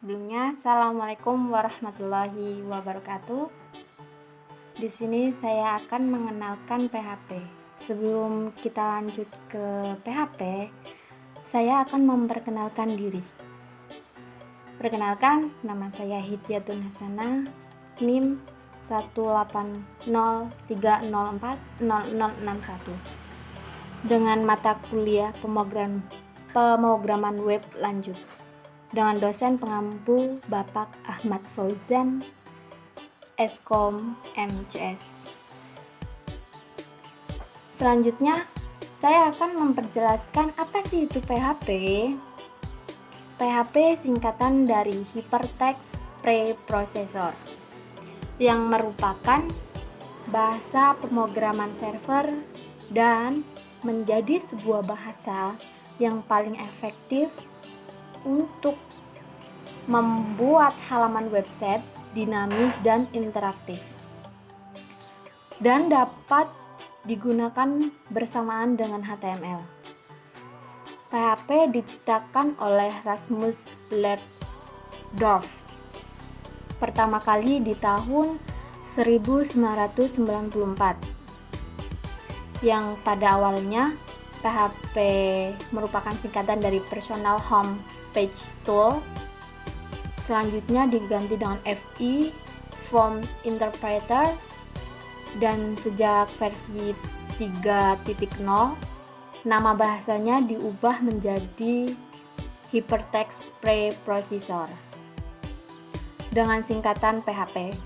Sebelumnya, Assalamualaikum warahmatullahi wabarakatuh. Di sini saya akan mengenalkan PHP. Sebelum kita lanjut ke PHP, saya akan memperkenalkan diri. Perkenalkan, nama saya Hidyatun Hasanah, NIM 18030400061 dengan mata kuliah pemrograman web lanjut dengan dosen pengampu Bapak Ahmad Fauzan, Eskom MCS. Selanjutnya, saya akan memperjelaskan apa sih itu PHP. PHP singkatan dari Hypertext Preprocessor, yang merupakan bahasa pemrograman server dan menjadi sebuah bahasa yang paling efektif untuk membuat halaman website dinamis dan interaktif, dan dapat digunakan bersamaan dengan HTML. PHP diciptakan oleh Rasmus Lerdorf pertama kali di tahun 1994, yang pada awalnya PHP merupakan singkatan dari Personal Home Page Tool. Selanjutnya diganti dengan FI, Form Interpreter, dan sejak versi 3.0 nama bahasanya diubah menjadi Hypertext Preprocessor dengan singkatan PHP.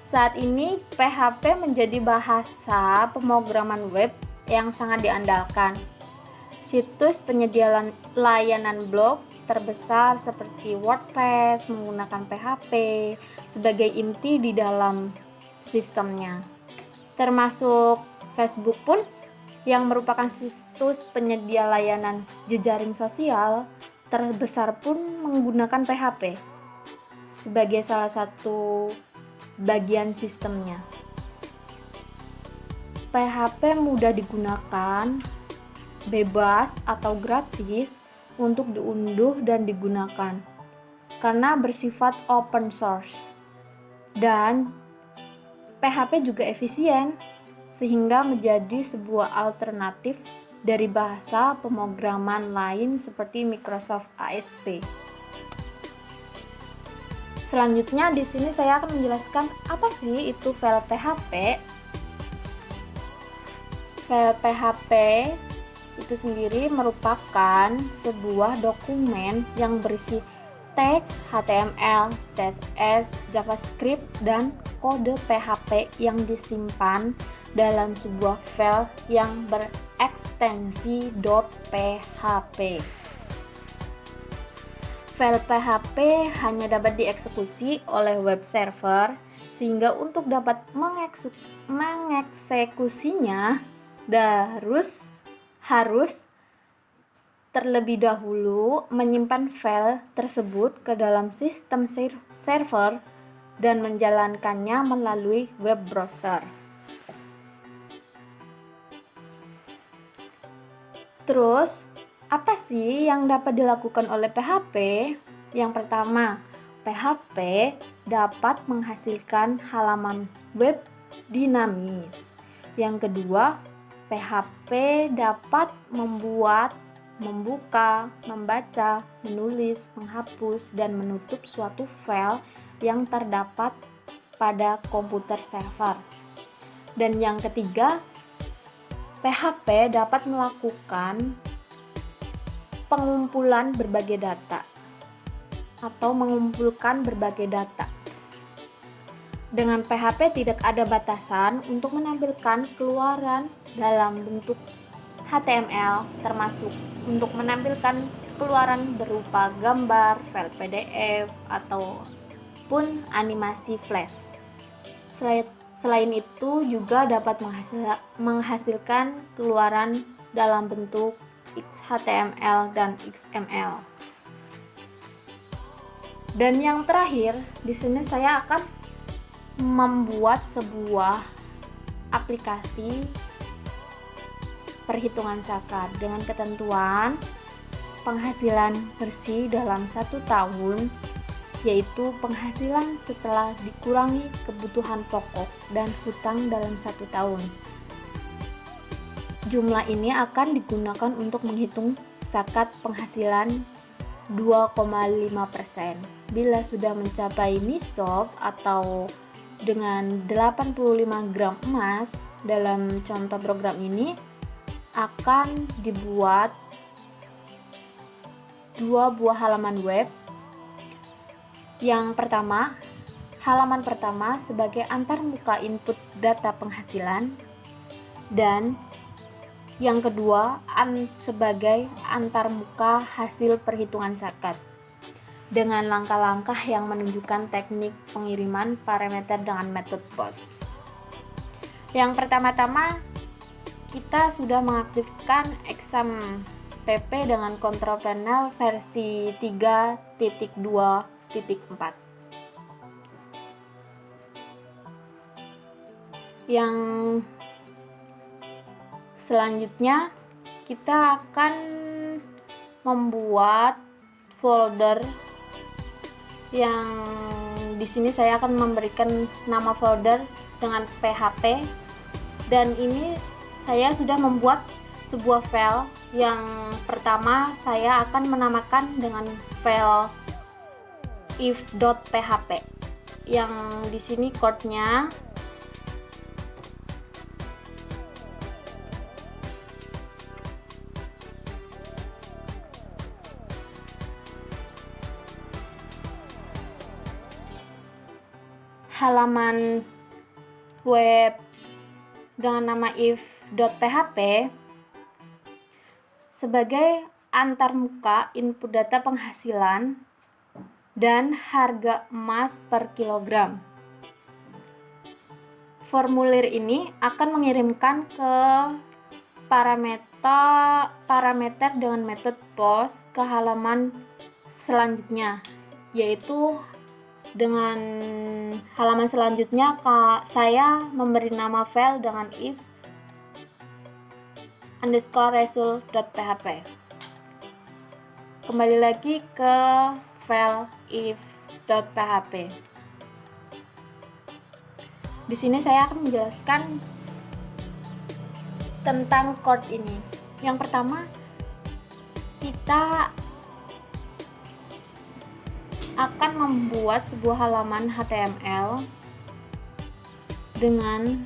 Saat ini PHP menjadi bahasa pemrograman web yang sangat diandalkan. Situs penyedia layanan blog terbesar seperti WordPress menggunakan PHP sebagai inti di dalam sistemnya. Termasuk Facebook pun, yang merupakan situs penyedia layanan jejaring sosial terbesar pun menggunakan PHP sebagai salah satu bagian sistemnya. PHP mudah digunakan, bebas atau gratis untuk diunduh dan digunakan karena bersifat open source, dan PHP juga efisien sehingga menjadi sebuah alternatif dari bahasa pemrograman lain seperti Microsoft ASP. Selanjutnya di sini saya akan menjelaskan apa sih itu file PHP. File PHP itu sendiri merupakan sebuah dokumen yang berisi teks HTML, CSS, JavaScript, dan kode PHP yang disimpan dalam sebuah file yang berekstensi .php. File PHP hanya dapat dieksekusi oleh web server, sehingga untuk dapat mengeksekusinya harus terlebih dahulu menyimpan file tersebut ke dalam sistem server dan menjalankannya melalui web browser. Terus, apa sih yang dapat dilakukan oleh PHP? Yang pertama, PHP dapat menghasilkan halaman web dinamis. Yang kedua, PHP dapat membuat, membuka, membaca, menulis, menghapus, dan menutup suatu file yang terdapat pada komputer server. Dan yang ketiga, PHP dapat melakukan pengumpulan berbagai data atau mengumpulkan berbagai data. Dengan PHP tidak ada batasan untuk menampilkan keluaran dalam bentuk HTML, termasuk untuk menampilkan keluaran berupa gambar, file PDF, ataupun animasi flash. Selain itu juga dapat menghasilkan keluaran dalam bentuk XHTML dan XML. Dan yang terakhir, di sini saya akan membuat sebuah aplikasi perhitungan zakat dengan ketentuan penghasilan bersih dalam 1 tahun, yaitu penghasilan setelah dikurangi kebutuhan pokok dan hutang dalam 1 tahun. Jumlah ini akan digunakan untuk menghitung zakat penghasilan 2,5%. Bila sudah mencapai nisab atau dengan 85 gram emas, dalam contoh program ini akan dibuat 2 buah halaman web. Yang pertama, halaman pertama sebagai antarmuka input data penghasilan, dan yang kedua sebagai antarmuka hasil perhitungan zakat dengan langkah-langkah yang menunjukkan teknik pengiriman parameter dengan metode POS. Yang pertama-tama, kita sudah mengaktifkan exam PP dengan control panel versi 3.2.4. Yang selanjutnya kita akan membuat folder yang di sini saya akan memberikan nama folder dengan PHP, dan ini saya sudah membuat sebuah file. Yang pertama saya akan menamakan dengan file if.php, yang di sini code-nya halaman web dengan nama if.php sebagai antarmuka input data penghasilan dan harga emas per kilogram. Formulir ini akan mengirimkan ke parameter dengan metode POS ke halaman selanjutnya, yaitu dengan halaman selanjutnya saya memberi nama file dengan if_result.php. Kembali lagi ke file if.php. Di sini saya akan menjelaskan tentang code ini. Yang pertama, kita akan membuat sebuah halaman HTML dengan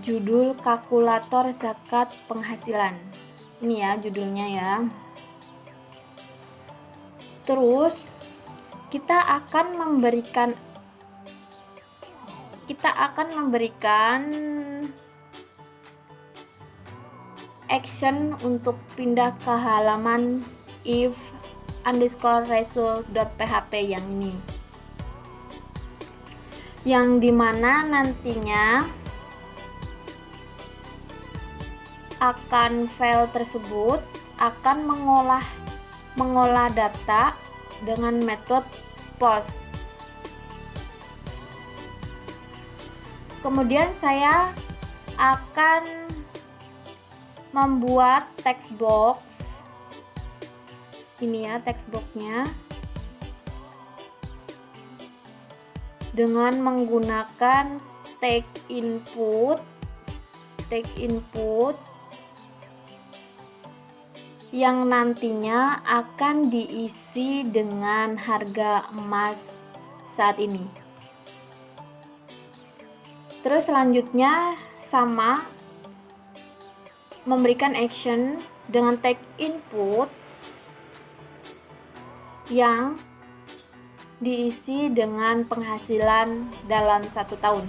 judul kalkulator zakat penghasilan. Ini ya judulnya ya. Terus kita akan memberikan action untuk pindah ke halaman if_result.php yang ini, yang dimana nantinya akan file tersebut akan mengolah data dengan metode POS. Kemudian saya akan membuat text box. Ini ya text box-nya dengan menggunakan tag input yang nantinya akan diisi dengan harga emas saat ini. Terus selanjutnya sama, memberikan action dengan tag input yang diisi dengan penghasilan dalam 1 tahun.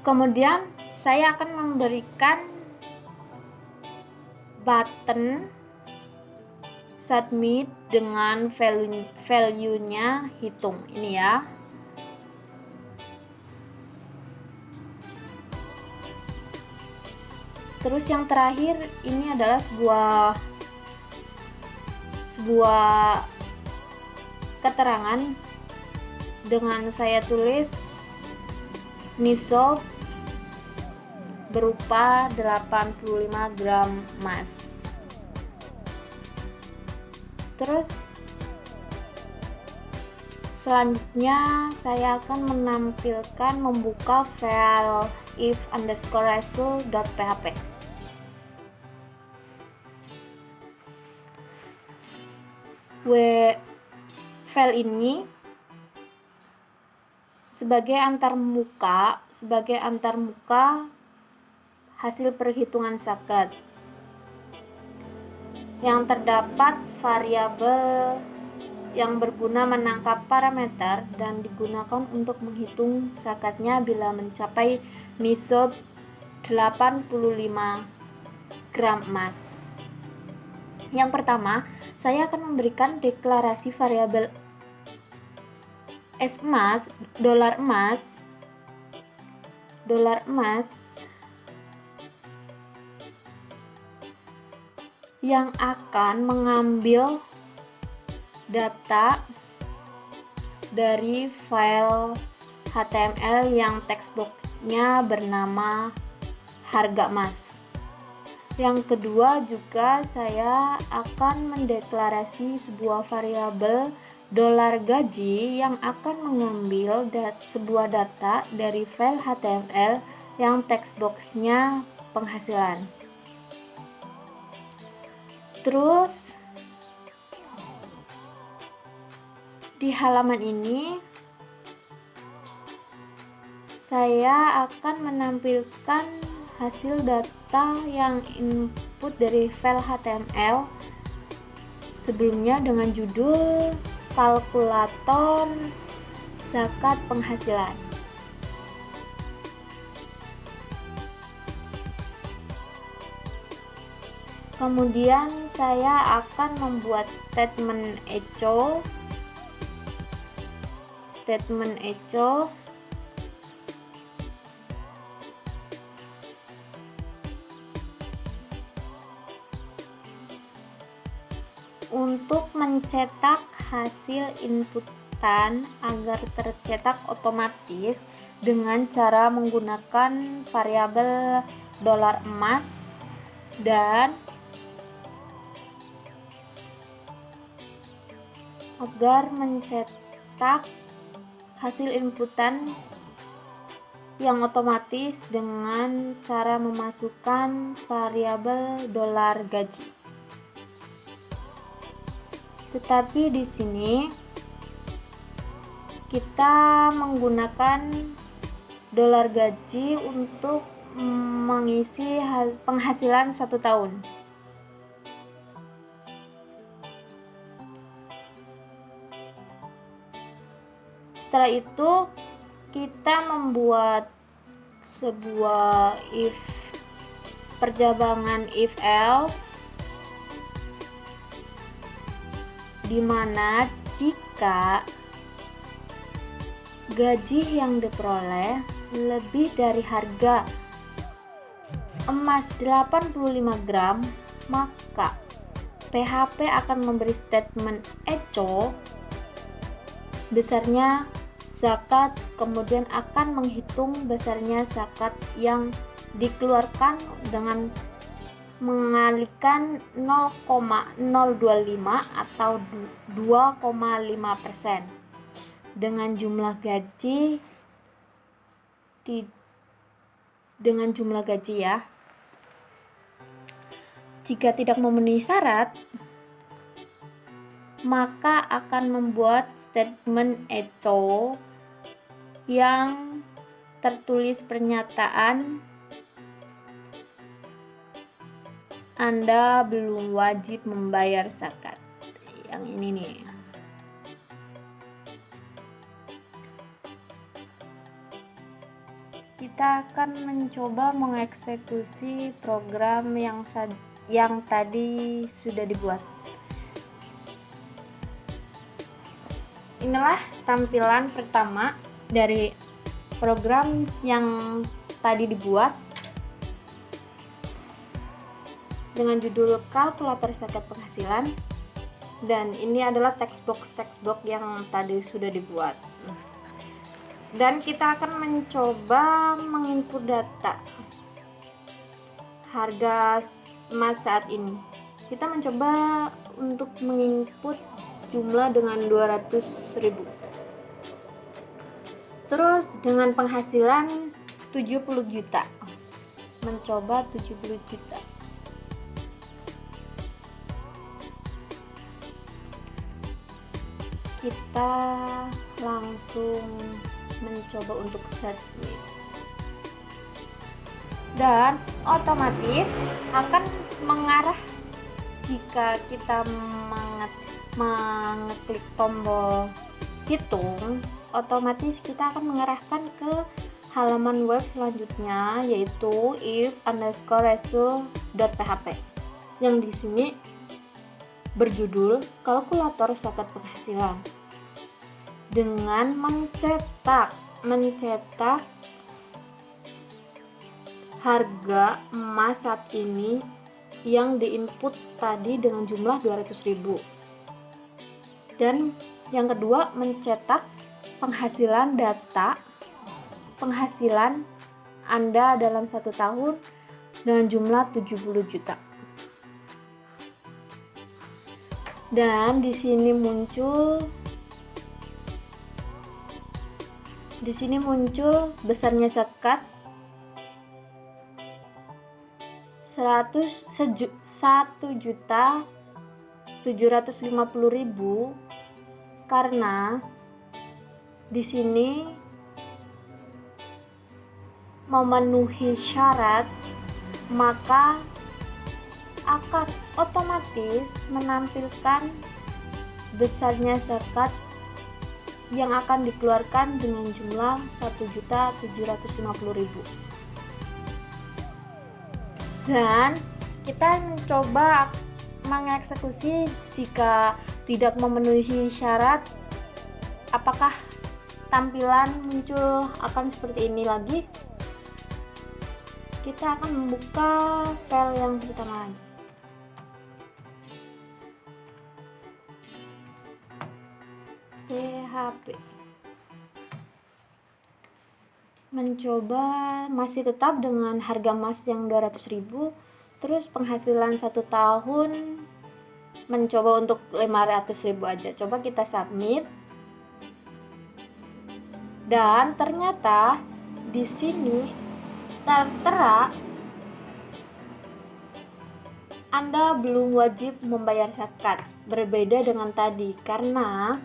Kemudian saya akan memberikan button submit dengan value-nya hitung. Ini ya. Terus yang terakhir ini adalah sebuah keterangan dengan saya tulis nisob berupa 85 gram emas. Terus selanjutnya saya akan membuka file if_result.php. File ini sebagai antarmuka hasil perhitungan zakat yang terdapat variabel yang berguna menangkap parameter dan digunakan untuk menghitung zakatnya bila mencapai nisob 85 gram emas. Yang pertama, saya akan memberikan deklarasi variabel dolar emas yang akan mengambil data dari file HTML yang textbox-nya bernama harga emas. Yang kedua juga saya akan mendeklarasi sebuah variabel dolar gaji yang akan mengambil sebuah data dari file HTML yang textbox-nya penghasilan. Terus di halaman ini saya akan menampilkan hasil data yang input dari file HTML sebelumnya dengan judul kalkulator zakat penghasilan. Kemudian saya akan membuat statement echo untuk mencetak hasil inputan agar tercetak otomatis dengan cara menggunakan variabel dolar emas dan agar mencetak hasil inputan yang otomatis dengan cara memasukkan variabel dolar gaji. Tetapi di sini kita menggunakan dolar gaji untuk mengisi penghasilan 1 tahun. Setelah itu kita membuat sebuah perjabangan if else di mana jika gaji yang diperoleh lebih dari harga emas 85 gram, maka PHP akan memberi statement echo besarnya zakat, kemudian akan menghitung besarnya zakat yang dikeluarkan dengan mengalihkan 0,025 atau 2,5% dengan jumlah gaji ya. Jika tidak memenuhi syarat, maka akan membuat statement echo yang tertulis pernyataan Anda belum wajib membayar zakat. Yang ini nih. Kita akan mencoba mengeksekusi program yang tadi sudah dibuat. Inilah tampilan pertama dari program yang tadi dibuat dengan judul kalkulator zakat penghasilan, dan ini adalah textbox yang tadi sudah dibuat. Dan kita akan mencoba menginput data harga emas saat ini. Kita mencoba untuk menginput jumlah dengan 200.000. Terus dengan penghasilan 70 juta. Mencoba 70 juta. Kita langsung mencoba untuk submit. Dan otomatis akan mengarah jika kita mengeklik tombol hitung, otomatis kita akan mengarahkan ke halaman web selanjutnya, yaitu if_result.php yang di sini berjudul kalkulator zakat penghasilan, dengan mencetak harga emas saat ini yang diinput tadi dengan jumlah 200.000. Dan yang kedua, mencetak penghasilan penghasilan Anda dalam 1 tahun dengan jumlah 70 juta. Dan di sini muncul besarnya zakat 1.750.000 karena di sini memenuhi syarat, maka akan otomatis menampilkan besarnya zakat yang akan dikeluarkan dengan jumlah 1.750.000. Dan kita mencoba mengeksekusi jika tidak memenuhi syarat. Apakah tampilan muncul akan seperti ini lagi? Kita akan membuka file yang pertama lagi. PHP. Mencoba masih tetap dengan harga emas yang 200.000, terus penghasilan 1 tahun mencoba untuk 500.000 aja. Coba kita submit. Dan ternyata di sini tertera Anda belum wajib membayar zakat. Berbeda dengan tadi karena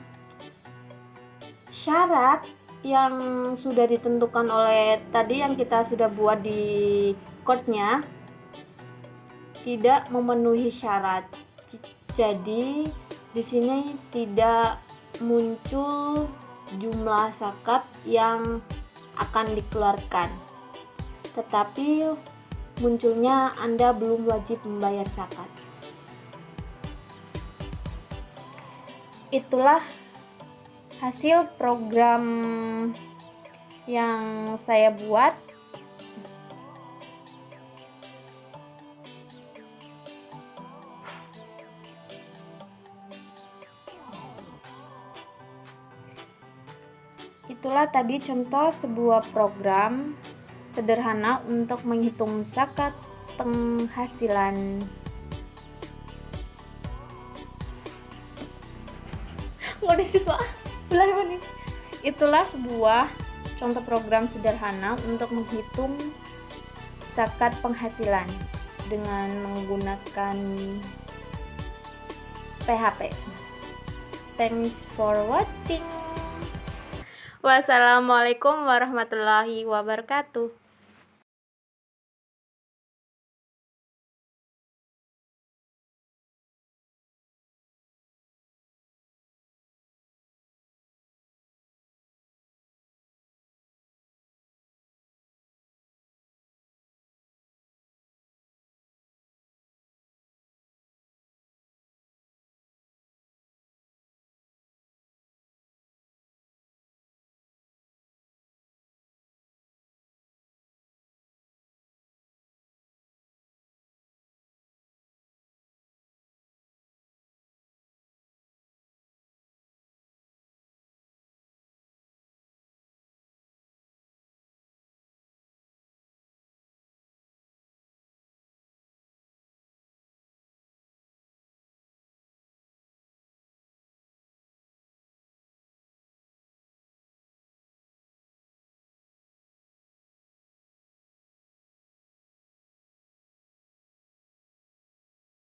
syarat yang sudah ditentukan oleh tadi yang kita sudah buat di code-nya tidak memenuhi syarat. Jadi di sini tidak muncul jumlah zakat yang akan dikeluarkan. Tetapi munculnya Anda belum wajib membayar zakat. Itulah hasil program yang saya buat. Itulah tadi contoh sebuah program sederhana untuk menghitung zakat penghasilan. Itulah sebuah contoh program sederhana untuk menghitung zakat penghasilan dengan menggunakan PHP. Thanks for watching. Wassalamualaikum warahmatullahi wabarakatuh.